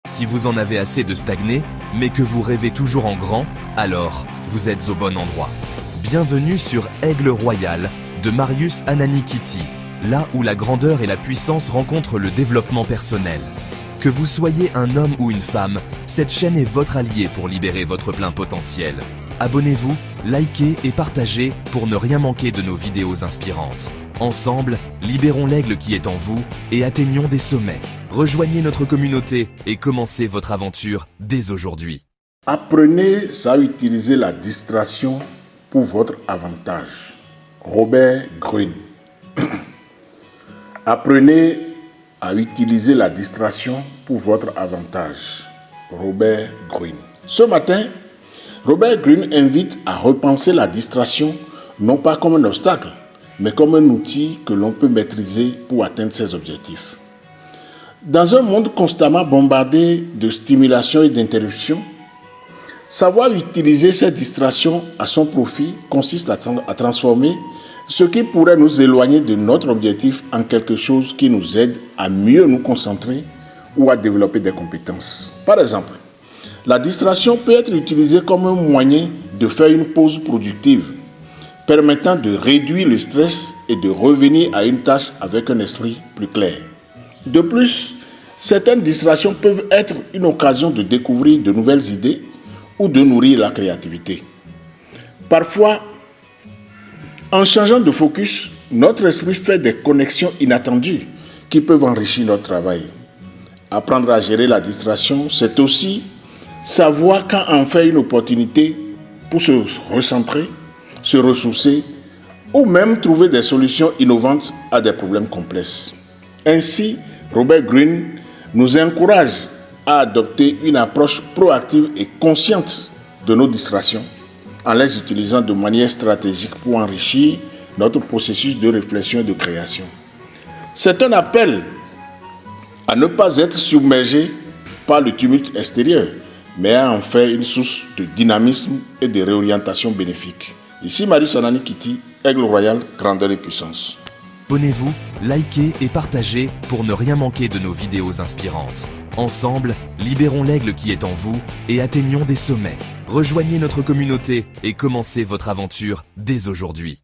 Si vous en avez assez de stagner, mais que vous rêvez toujours en grand, alors vous êtes au bon endroit. Bienvenue sur Aigle Royal de Marius Ananikiti, là où la grandeur et la puissance rencontrent le développement personnel. Que vous soyez un homme ou une femme, cette chaîne est votre allié pour libérer votre plein potentiel. Abonnez-vous, likez et partagez pour ne rien manquer de nos vidéos inspirantes. Ensemble, libérons l'aigle qui est en vous et atteignons des sommets. Rejoignez notre communauté et commencez votre aventure dès aujourd'hui. Apprenez à utiliser la distraction pour votre avantage. Robert Greene. Apprenez à utiliser la distraction pour votre avantage. Robert Greene. Ce matin, Robert Greene invite à repenser la distraction non pas comme un obstacle, mais comme un outil que l'on peut maîtriser pour atteindre ses objectifs. Dans un monde constamment bombardé de stimulation et d'interruptions, savoir utiliser cette distraction à son profit consiste à transformer ce qui pourrait nous éloigner de notre objectif en quelque chose qui nous aide à mieux nous concentrer ou à développer des compétences. Par exemple, la distraction peut être utilisée comme un moyen de faire une pause productive, permettant de réduire le stress et de revenir à une tâche avec un esprit plus clair. De plus, certaines distractions peuvent être une occasion de découvrir de nouvelles idées ou de nourrir la créativité. Parfois, en changeant de focus, notre esprit fait des connexions inattendues qui peuvent enrichir notre travail. Apprendre à gérer la distraction, c'est aussi savoir quand en faire une opportunité pour se recentrer, se ressourcer ou même trouver des solutions innovantes à des problèmes complexes. Ainsi, Robert Greene nous encourage à adopter une approche proactive et consciente de nos distractions en les utilisant de manière stratégique pour enrichir notre processus de réflexion et de création. C'est un appel à ne pas être submergé par le tumulte extérieur, mais à en faire une source de dynamisme et de réorientation bénéfique. Ici Marius Ananikiti, Aigle Royal, grandeur et puissance. Abonnez-vous, likez et partagez pour ne rien manquer de nos vidéos inspirantes. Ensemble, libérons l'aigle qui est en vous et atteignons des sommets. Rejoignez notre communauté et commencez votre aventure dès aujourd'hui.